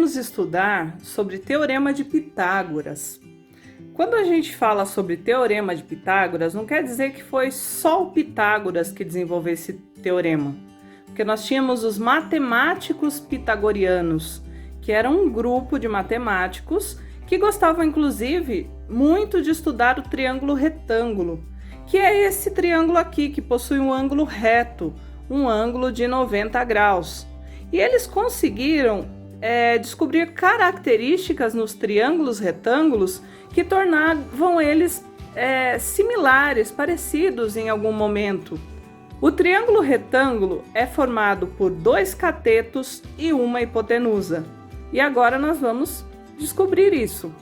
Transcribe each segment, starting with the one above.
vamos estudar sobre Teorema de Pitágoras. Quando a gente fala sobre Teorema de Pitágoras, não quer dizer que foi só o Pitágoras que desenvolveu esse teorema, porque nós tínhamos os matemáticos pitagorianos, que eram um grupo de matemáticos que gostavam, inclusive, muito de estudar o triângulo retângulo, que é esse triângulo aqui, que possui um ângulo reto, um ângulo de 90 graus. E eles conseguiram descobrir características nos triângulos retângulos que tornavam eles similares, parecidos em algum momento. O triângulo retângulo é formado por 2 catetos e uma hipotenusa. E agora nós vamos descobrir isso.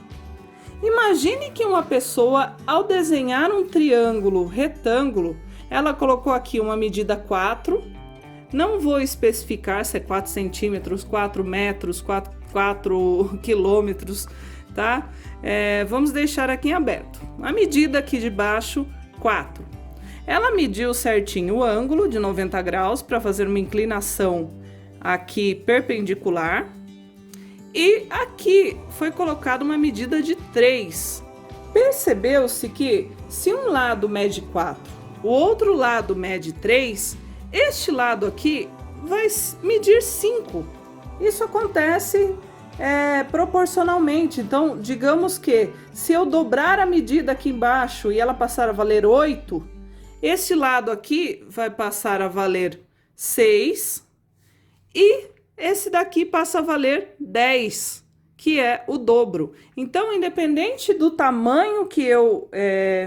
Imagine que uma pessoa, ao desenhar um triângulo retângulo, ela colocou aqui uma medida 4. Não vou especificar se é 4 centímetros, 4 metros, 4 quilômetros, tá? Vamos deixar aqui em aberto. A medida aqui de baixo, 4. Ela mediu certinho o ângulo de 90 graus para fazer uma inclinação aqui perpendicular. E aqui foi colocada uma medida de 3. Percebeu-se que se um lado mede 4, o outro lado mede 3, este lado aqui vai medir 5. Isso acontece proporcionalmente. Então, digamos que se eu dobrar a medida aqui embaixo e ela passar a valer 8, este lado aqui vai passar a valer 6 e esse daqui passa a valer 10, que é o dobro. Então, independente do tamanho que eu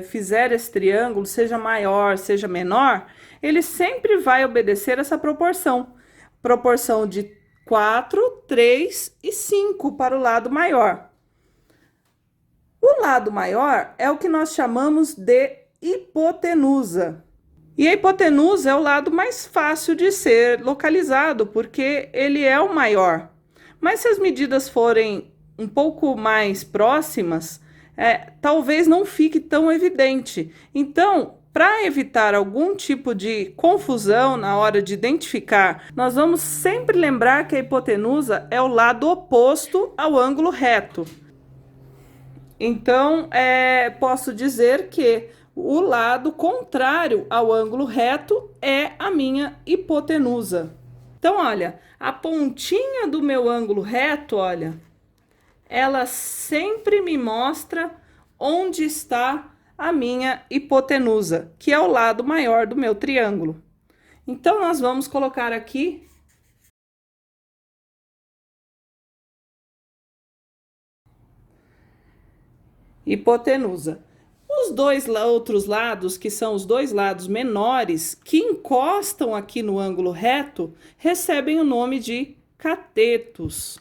fizer esse triângulo, seja maior, seja menor, ele sempre vai obedecer essa proporção. Proporção de 4, 3 e 5 para o lado maior. O lado maior é o que nós chamamos de hipotenusa. E a hipotenusa é o lado mais fácil de ser localizado, porque ele é o maior. Mas se as medidas forem um pouco mais próximas, talvez não fique tão evidente. Então, para evitar algum tipo de confusão na hora de identificar, nós vamos sempre lembrar que a hipotenusa é o lado oposto ao ângulo reto. Então, posso dizer que o lado contrário ao ângulo reto é a minha hipotenusa. Então, olha, a pontinha do meu ângulo reto, olha, ela sempre me mostra onde está a minha hipotenusa, que é o lado maior do meu triângulo. Então, nós vamos colocar aqui hipotenusa. Os dois outros lados, que são os dois lados menores, que encostam aqui no ângulo reto, recebem o nome de catetos.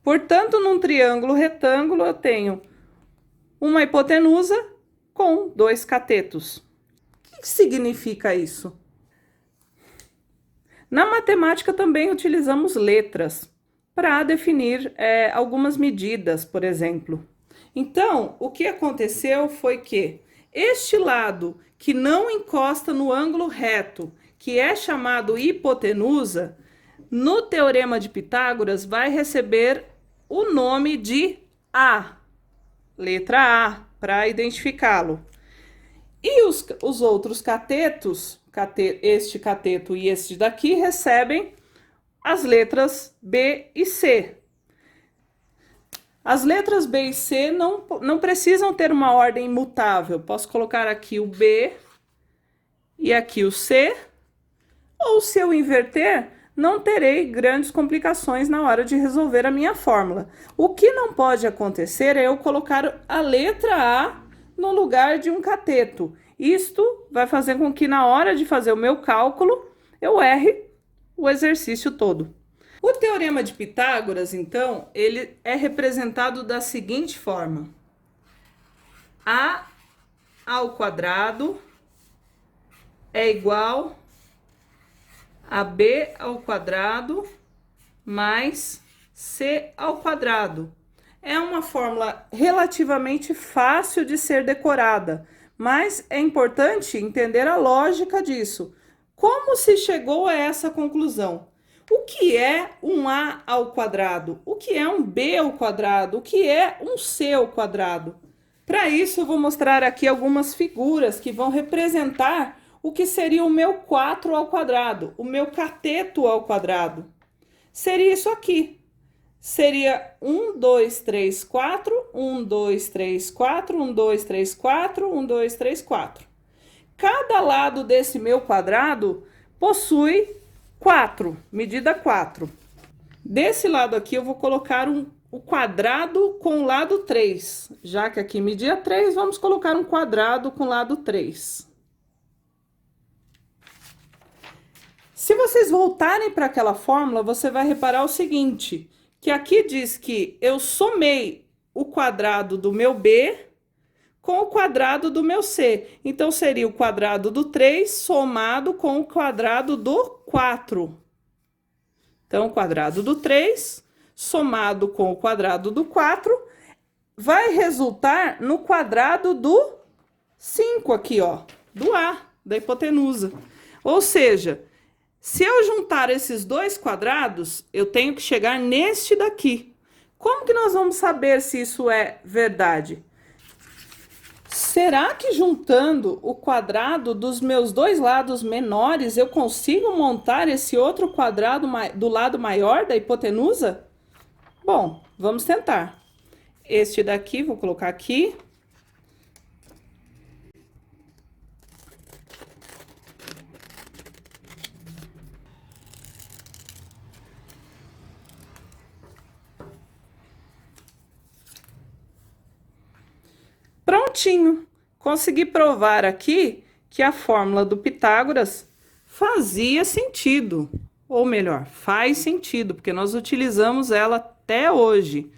Portanto, num triângulo retângulo, eu tenho uma hipotenusa com 2 catetos. O que significa isso? Na matemática também utilizamos letras para definir algumas medidas, por exemplo. Então, o que aconteceu foi que este lado que não encosta no ângulo reto, que é chamado hipotenusa, no Teorema de Pitágoras vai receber o nome de A, letra A, para identificá-lo. E os outros catetos, este cateto e este daqui, recebem as letras B e C. As letras B e C não precisam ter uma ordem imutável. Posso colocar aqui o B e aqui o C, ou se eu inverter, não terei grandes complicações na hora de resolver a minha fórmula. O que não pode acontecer é eu colocar a letra A no lugar de um cateto. Isto vai fazer com que na hora de fazer o meu cálculo, eu erre o exercício todo. O Teorema de Pitágoras, então, ele é representado da seguinte forma: A ao quadrado é igual a B ao quadrado mais C ao quadrado. É uma fórmula relativamente fácil de ser decorada, mas é importante entender a lógica disso. Como se chegou a essa conclusão? O que é um a ao quadrado? O que é um b ao quadrado? O que é um c ao quadrado? Para isso, eu vou mostrar aqui algumas figuras que vão representar o que seria o meu 4 ao quadrado, o meu cateto ao quadrado. Seria isso aqui. Seria 1, 2, 3, 4, 1, 2, 3, 4, 1, 2, 3, 4, 1, 2, 3, 4. Cada lado desse meu quadrado possui 4, medida 4. Desse lado aqui eu vou colocar o quadrado com o lado 3. Já que aqui media 3, vamos colocar um quadrado com o lado 3. Se vocês voltarem para aquela fórmula, você vai reparar o seguinte, que aqui diz que eu somei o quadrado do meu B com o quadrado do meu C. Então, seria o quadrado do 3 somado com o quadrado do 4. Então, o quadrado do 3 somado com o quadrado do 4 vai resultar no quadrado do 5 aqui, ó, do A, da hipotenusa. Ou seja, se eu juntar esses dois quadrados, eu tenho que chegar neste daqui. Como que nós vamos saber se isso é verdade? Será que juntando o quadrado dos meus dois lados menores, eu consigo montar esse outro quadrado do lado maior da hipotenusa? Bom, vamos tentar. Este daqui, vou colocar aqui. Prontinho! Consegui provar aqui que a fórmula do Pitágoras fazia sentido. Ou melhor, faz sentido, porque nós utilizamos ela até hoje.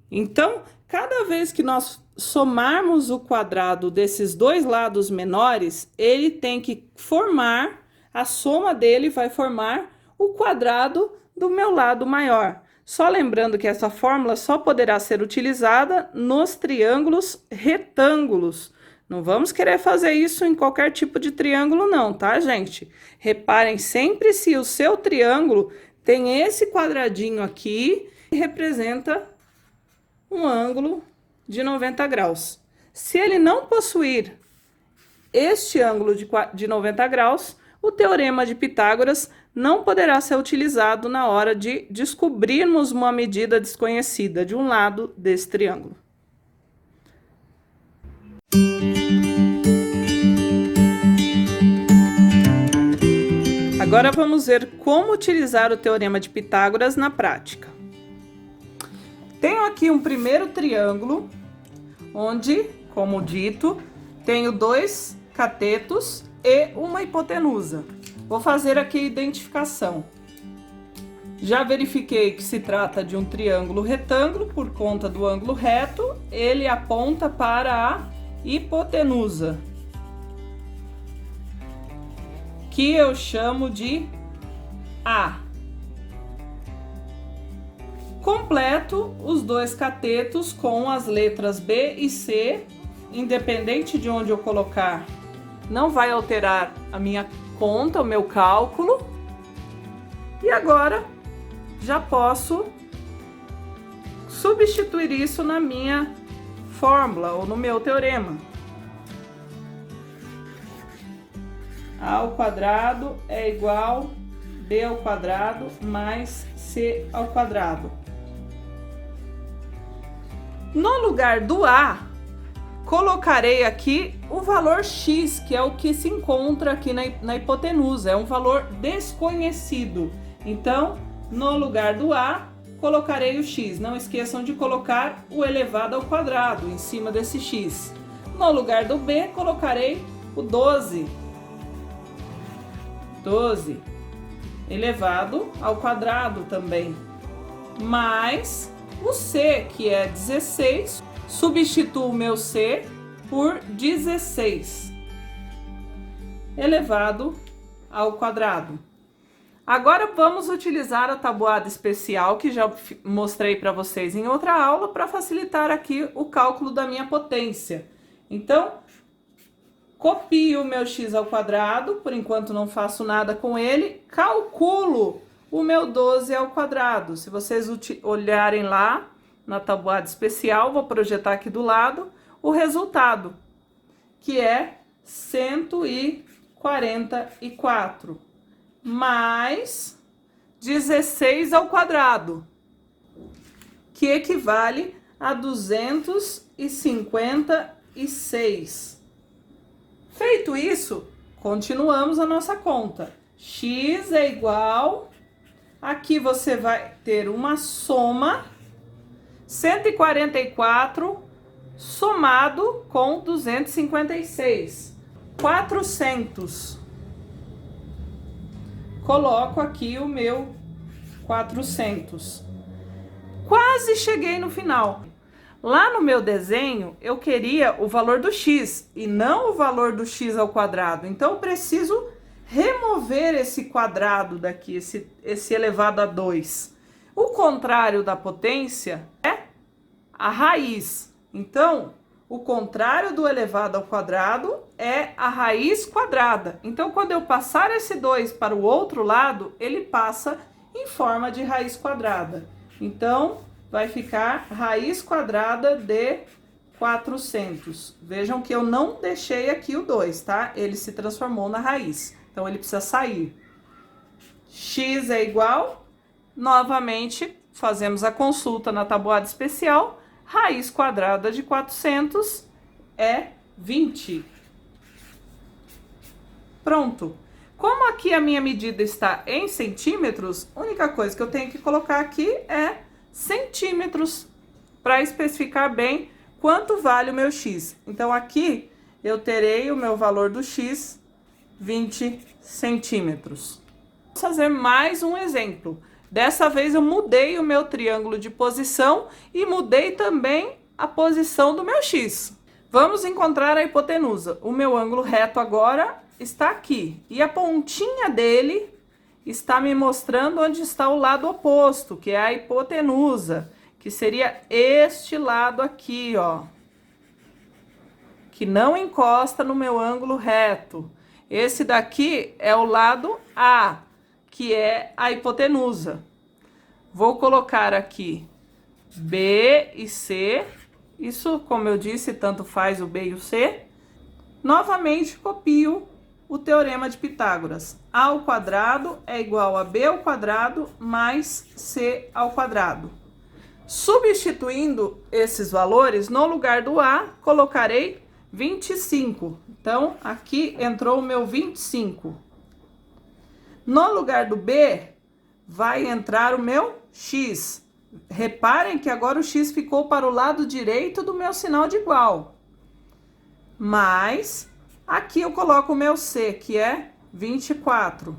Então, cada vez que nós somarmos o quadrado desses dois lados menores, ele tem que formar, a soma dele vai formar o quadrado do meu lado maior. Só lembrando que essa fórmula só poderá ser utilizada nos triângulos retângulos. Não vamos querer fazer isso em qualquer tipo de triângulo não, tá, gente? Reparem sempre se o seu triângulo tem esse quadradinho aqui que representa um ângulo de 90 graus. Se ele não possuir este ângulo de 90 graus, o teorema de Pitágoras não poderá ser utilizado na hora de descobrirmos uma medida desconhecida de um lado desse triângulo. Agora vamos ver como utilizar o teorema de Pitágoras na prática. Tenho aqui um primeiro triângulo, onde, como dito, tenho dois catetos e uma hipotenusa. Vou fazer aqui a identificação. Já verifiquei que se trata de um triângulo retângulo, por conta do ângulo reto, ele aponta para a hipotenusa, que eu chamo de A. Completo os dois catetos com as letras B e C, independente de onde eu colocar, não vai alterar a minha conta, o meu cálculo. E agora já posso substituir isso na minha fórmula ou no meu teorema. A ao quadrado é igual B ao quadrado mais C ao quadrado. No lugar do A, colocarei aqui o valor x, que é o que se encontra aqui na hipotenusa, é um valor desconhecido. Então, no lugar do A, colocarei o x. Não esqueçam de colocar o elevado ao quadrado em cima desse x. No lugar do B, colocarei o 12. 12 elevado ao quadrado também. Mais o C, que é 16, substituo o meu C por 16 elevado ao quadrado. Agora vamos utilizar a tabuada especial que já mostrei para vocês em outra aula para facilitar aqui o cálculo da minha potência. Então, Copio o meu x ao quadrado, por enquanto não faço nada com ele, calculo o meu 12 ao quadrado. Se vocês olharem lá na tabuada especial, vou projetar aqui do lado o resultado, que é 144 mais 16 ao quadrado, que equivale a 256. Feito isso, continuamos a nossa conta. X é igual, aqui você vai ter uma soma, 144 somado com 256, 400. Coloco aqui o meu 400. Quase cheguei no final. Lá no meu desenho, eu queria o valor do x e não o valor do x ao quadrado. Então, eu preciso remover esse quadrado daqui, esse elevado a 2. O contrário da potência é a raiz. Então, o contrário do elevado ao quadrado é a raiz quadrada. Então, quando eu passar esse 2 para o outro lado, ele passa em forma de raiz quadrada. Então, vai ficar raiz quadrada de 400. Vejam que eu não deixei aqui o 2, tá? Ele se transformou na raiz. Então, ele precisa sair. X é igual, novamente, fazemos a consulta na tabuada especial. Raiz quadrada de 400 é 20. Pronto. Como aqui a minha medida está em centímetros, a única coisa que eu tenho que colocar aqui é centímetros, para especificar bem quanto vale o meu x. Então, aqui eu terei o meu valor do x, 20 centímetros. Vamos fazer mais um exemplo. Dessa vez eu mudei o meu triângulo de posição e mudei também a posição do meu x. Vamos encontrar a hipotenusa. O meu ângulo reto agora está aqui e a pontinha dele está me mostrando onde está o lado oposto, que é a hipotenusa, que seria este lado aqui, ó, que não encosta no meu ângulo reto. Esse daqui é o lado A, que é a hipotenusa. Vou colocar aqui B e C. Isso, como eu disse, tanto faz o B e o C. Novamente, copio o teorema de Pitágoras. A ao quadrado é igual a B ao quadrado mais C ao quadrado. Substituindo esses valores, no lugar do A, colocarei 25. Então, aqui entrou o meu 25. No lugar do B, vai entrar o meu X. Reparem que agora o X ficou para o lado direito do meu sinal de igual. Mas, aqui eu coloco o meu C, que é 24.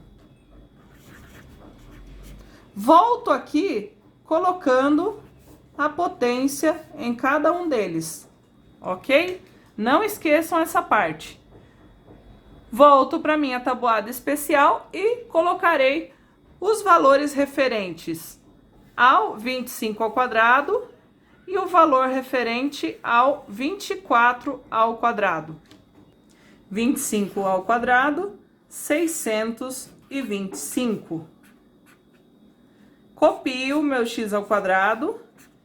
Volto aqui colocando a potência em cada um deles, ok? Não esqueçam essa parte. Volto para minha tabuada especial e colocarei os valores referentes ao 25 ao quadrado e o valor referente ao 24 ao quadrado. 25 ao quadrado, 625. Copio meu x ao quadrado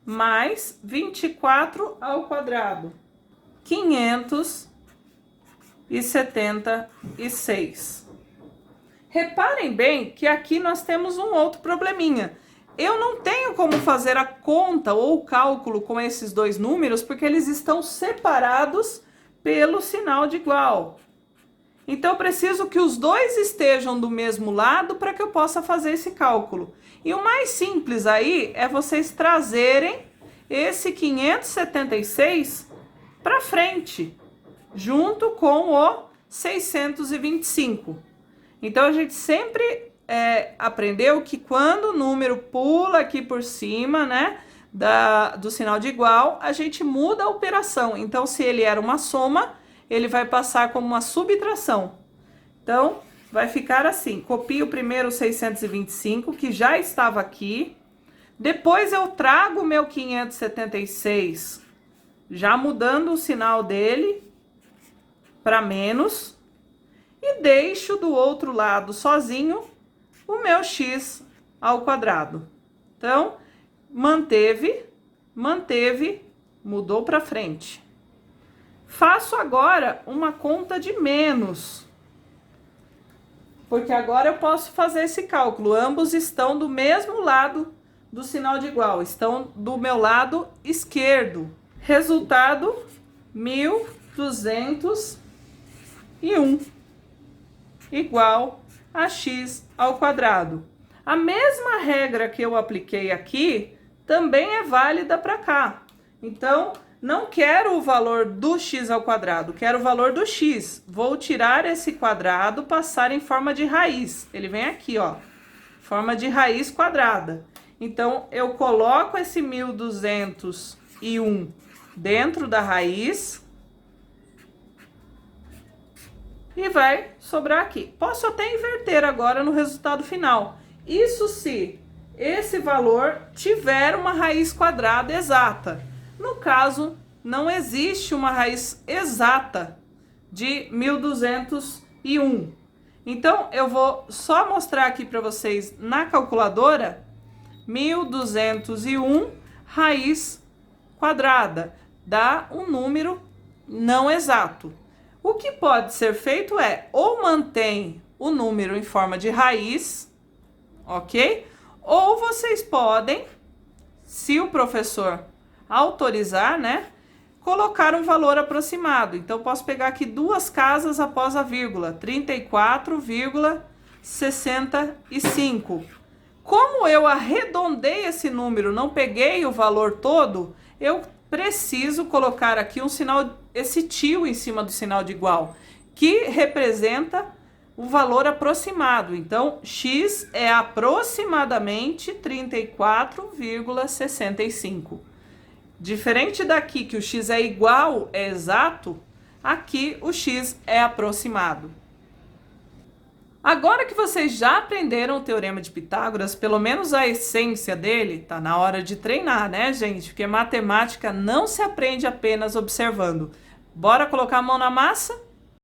mais 24 ao quadrado, 576. Reparem bem que aqui nós temos um outro probleminha. Eu não tenho como fazer a conta ou o cálculo com esses dois números porque eles estão separados pelo sinal de igual. Então, eu preciso que os dois estejam do mesmo lado para que eu possa fazer esse cálculo. E o mais simples aí é vocês trazerem esse 576 para frente, junto com o 625. Então, a gente sempre aprendeu que quando o número pula aqui por cima, né, do sinal de igual, a gente muda a operação. Então, se ele era uma soma, ele vai passar como uma subtração. Então, vai ficar assim, copio primeiro o 625, que já estava aqui. Depois eu trago o meu 576, já mudando o sinal dele. para menos e deixo do outro lado sozinho o meu x ao quadrado. Então, manteve, mudou para frente. Faço agora uma conta de menos, porque agora eu posso fazer esse cálculo. Ambos estão do mesmo lado do sinal de igual, estão do meu lado esquerdo. Resultado, 1201 igual a x ao quadrado. A mesma regra que eu apliquei aqui também é válida para cá. Então, não quero o valor do x ao quadrado, quero o valor do x. Vou tirar esse quadrado, passar em forma de raiz. Ele vem aqui, ó, forma de raiz quadrada. Então, eu coloco esse 1201 dentro da raiz e vai sobrar aqui. Posso até inverter agora no resultado final. Isso se esse valor tiver uma raiz quadrada exata. No caso, não existe uma raiz exata de 1201. Então, eu vou só mostrar aqui para vocês na calculadora 1201 raiz quadrada. Dá um número não exato. O que pode ser feito é ou mantém o número em forma de raiz, ok? Ou vocês podem, se o professor autorizar, né, colocar um valor aproximado. Então, posso pegar aqui duas casas após a vírgula, 34,65. Como eu arredondei esse número, não peguei o valor todo, eu preciso colocar aqui um sinal, esse tio em cima do sinal de igual, que representa o valor aproximado. Então, x é aproximadamente 34,65. Diferente daqui, que o x é igual, é exato, aqui o x é aproximado. Agora que vocês já aprenderam o Teorema de Pitágoras, pelo menos a essência dele, tá na hora de treinar, né, gente? Porque matemática não se aprende apenas observando. Bora colocar a mão na massa?